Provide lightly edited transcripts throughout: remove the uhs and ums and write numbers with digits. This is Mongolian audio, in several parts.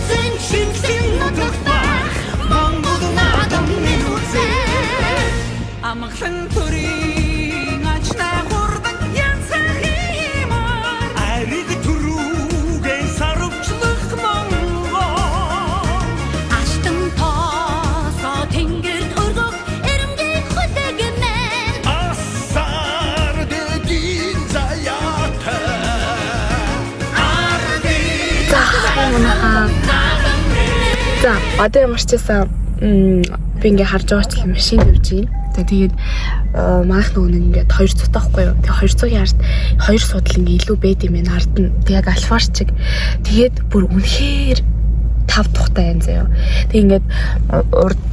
эзэн шинсэн нутаг бах Монгол наадам минь үзээ Амглан төрийн ачнаа хурдан янзан хиймар Ариг түрүүгэн сарвчлах Монгол Аштан тоосоо тэнгэр төргөх эрэмгийн хөдөгнэн Асар дэдийн заяатай За, одоо ямар ч байсан би ингээ харж байгаа ч машин явж байна. За тэгээд манайх нөгөө нэг ингээд 200 таахгүй юу. Тэгээ 200-ийн ард 2 судал ингээ илүү байд юм байна. Ард нь тэг яг альфаар чиг. Тэгээд бүр үнэхээр 5 тухтай байна заяа. Тэг ингээд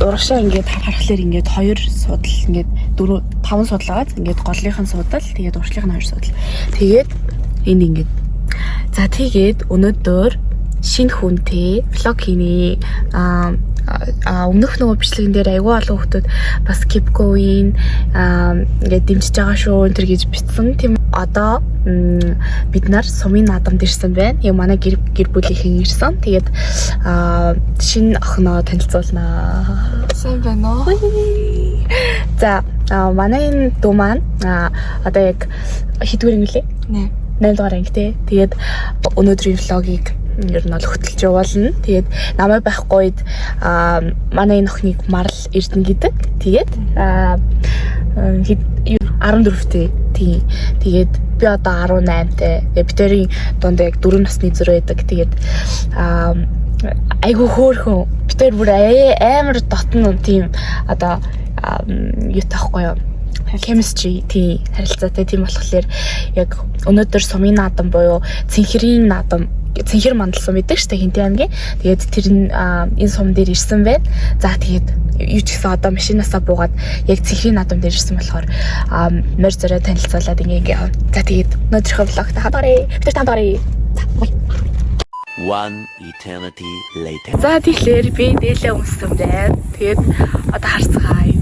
урагшаа ингээд харахаар ингээд 2 судал ингээд 4 5 судал агаад ингээд голынхын судал тэгээд урагшлынхын 2 судал. Тэгээд энэ ингээд за тэгээд өнөөдөр шинэ хүнтэй влог хийнэ. Өмнөх нөгөө бичлэгэн дээр айгүй олон хүмүүс бас keep going ингээд дэмжиж байгаа шүү энэ төр гэж бичсэн. Тийм одоо бид нар сумын наадамд ирсэн байна. Яг манай гэр бүлийнхэн ирсэн. Тэгээд шинэ охиноо танилцуулнаа. Сайн байна уу? За манай энэ дүү маань одоо яг хэдвэр инглээ? 8 дугаар анги тий. Тэгээд өнөөдрийн влогийг ер нь бол хөтлж явуулна. Тэгээд намайг байхгүй үед манай энэ охиныг Марл Эрдэнэ гэдэг. Тэгээд 14-тэй тий. Тэгээд би одоо 18-тай. Бидний дунд яг 4 насны зөрөө байдаг. Тэгээд айгу хөөрхөн. Бид бүр амар дотн тийм одоо юу таахгүй юу? Chemistry тий харилцаатай тийм болохоор яг өнөөдөр сумын наадам буюу цэнхэрийн наадам цэнхэр мандал сум гэдэг штэ Хинтэй аймгийн. Тэгээд тэр нь энэ сум дээр ирсэн байна. За тэгээд юу ч гэсэн одоо машинаасаа буугаад яг цэнхэрийн наадам дээр ирсэн болохоор морь зорио танилцуулаад ингээ. За тэгээд өнөөдрийнхөө влогт хамаарай. Бид хамаарай. One eternity later. За тэгэхээр би нээлээ өмссөн байна. Тэгээд одоо харцгаая.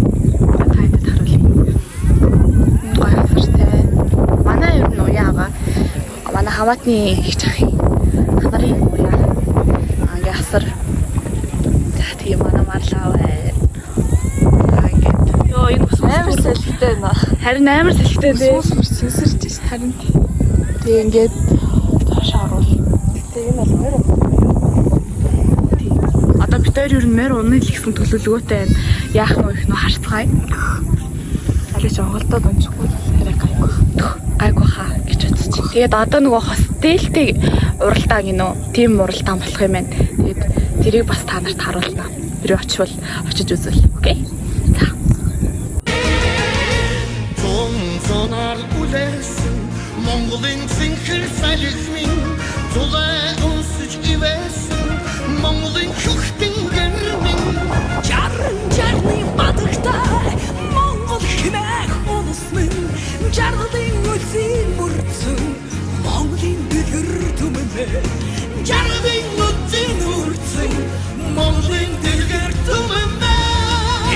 Манай ер нь уяага манай хамаатны их чахын ханарын уяа ингээ асар за тийм манай марлаа бай ингээд ёо энэ амар салхитай байна харин амар салхитай дээ сэнсэрч харин тийм ингээд тааш оруул тийм энэ бол мөр одоо бид хоёр ер нь мөр унаа л гэсэн төлөвлөгөөтэй байна яах нь их нөө харцгаая алиж оголдоод унчихгүй гайгүй хаа гэж бодчих. Тэгээд одоо нөгөө хостелтэй уралдаан гинөө тийм уралдаан болох юм байна. Тэгээд тэрийг бас та нарт харуулна. Тэр очивол очиж үзвэл. Окей? За. Зонар үлээсэн Монголын цэнхэр салхимын зулай өнсөж ивэсэн Монголын хөхтэн гэрмэн жарны бадагтай Монгол хэмээх унасмын жаргалын үлзийн мөрцөн Монголын дэлгэр түмэнэ жаргалын үлзийн мөрцөн Монголын дэлгэр түмэнэ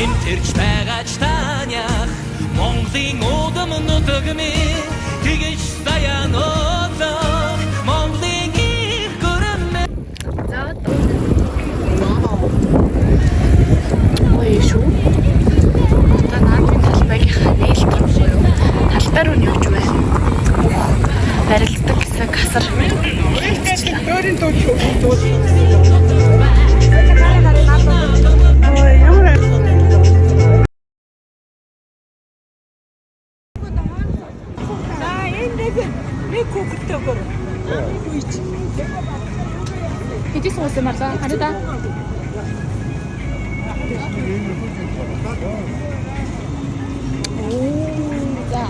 энэ төрч байгаач танях Монголын удам нутагмын тэгэж саянуудах Монголын их гөрмэ ой шүү одоо наадмын талбайгийнхаа нээлт рүү талбай руу явж байна. Барилддаг гэсэн гасар. Өөрийн дуу шүү. Хэдий суусан марлаа хараа. За.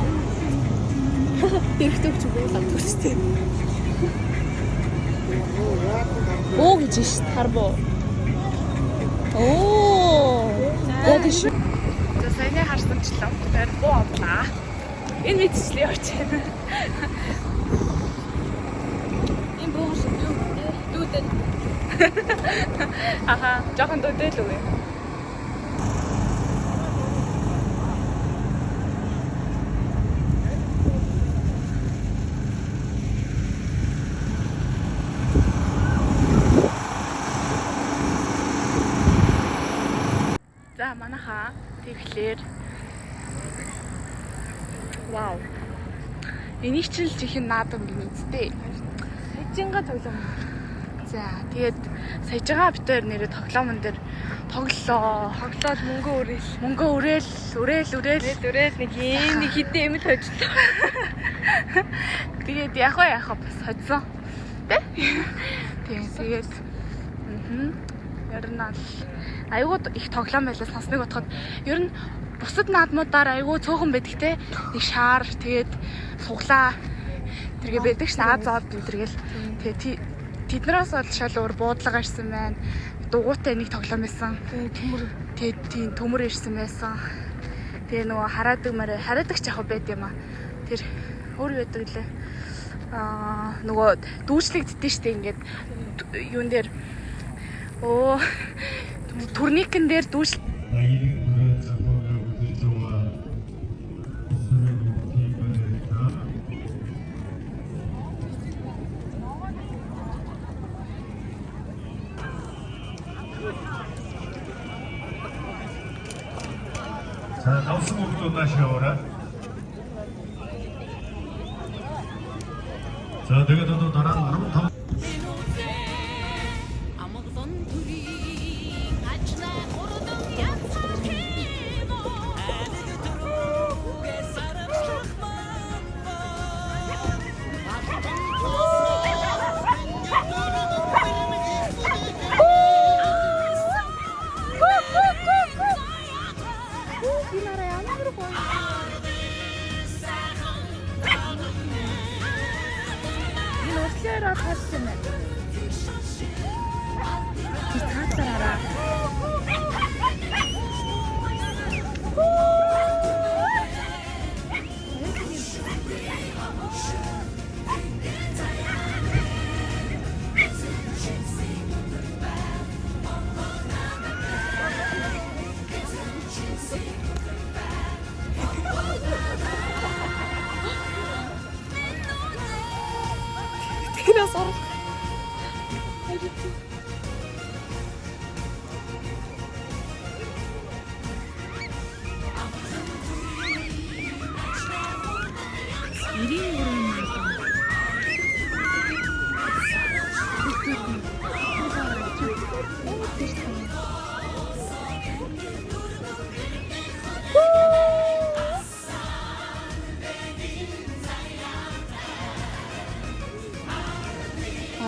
Тэрхтөгч байгаа төстэй. Оо гэж ш харбо. Оо. Бодиш. За саяны харсанчлаа. Тэр боо авлаа. Энэ мэдслээ явж байна. Энэ бууш юу дүүдэн. Аха, жоохон дүүдэл үү? хараа манайхаа. Тэгэхээр вау. Энийг чинь л чихэн наадам гэнэ үстэй. Саяжинга тоглоом. За тэгээд саяжгаа битээр нэрээ тоглоомн дээр тоглолоо. Тоглоод мөнгө Урээл нэг юм нэг хитэн эмэл хожлоо. Тэгээд яг бас хоцсон. Тэ? Тэгээд ер нь айгуу их тоглоом байлаа сонсныг бодоход ер нь бусад наадмуудаар айгуу цөөхөн байдаг те. Нэг шаар тэгээд суглаа тэргээ байдаг ш наазаад тэргээл тэгээд тэднээс бол шал өөр буудлага ирсэн байна. Дугуйтай нэг тоглоом байсан. Тэгээд төмөр ирсэн байсан. Тэгээ нөгөө хараадаг ч яг байд юм а. Тэр өөр байдаг лээ. Нөгөө дүүжлэгддэж штэ ингээд юун дээр турникэн дээр дүүж 자, 나우스 목도 나시오라. 자, 내가 너도 나랑 나름 다. Орчлоороо харсан байна. Цаацаараа. Тэрээс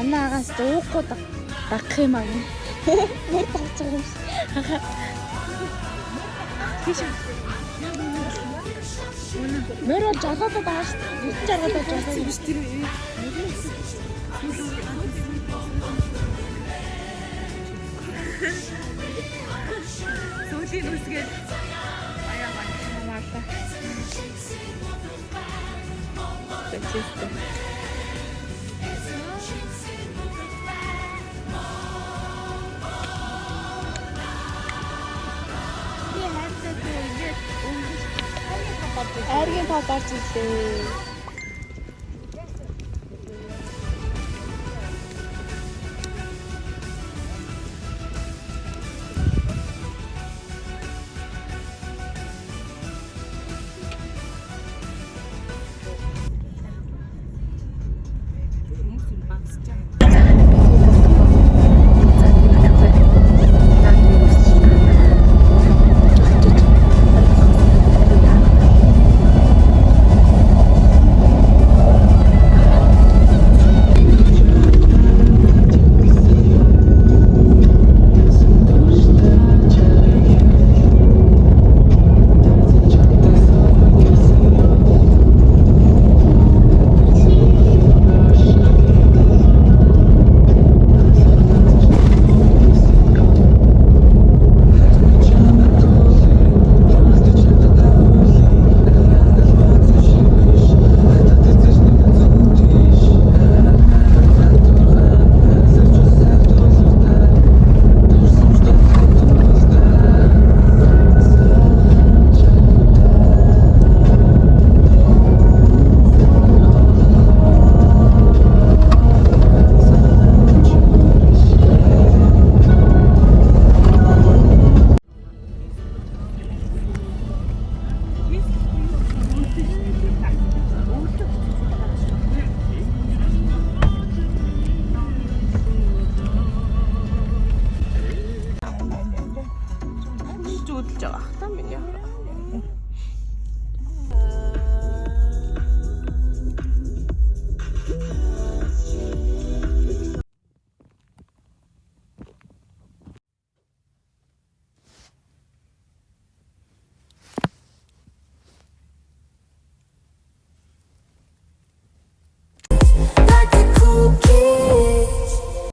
Анаагаас дуухгүй дагах юм аа. Мөр тавч байгаа юм шиг. Тийш. Мөр бол жолоодод байгаа шүү дээ. Бүтэн жаргалаад байгаа юм биш тэр. Сүүлийн үсгээд аяа марлаа. Тэчээстэй. Аргийн папарч үлээ.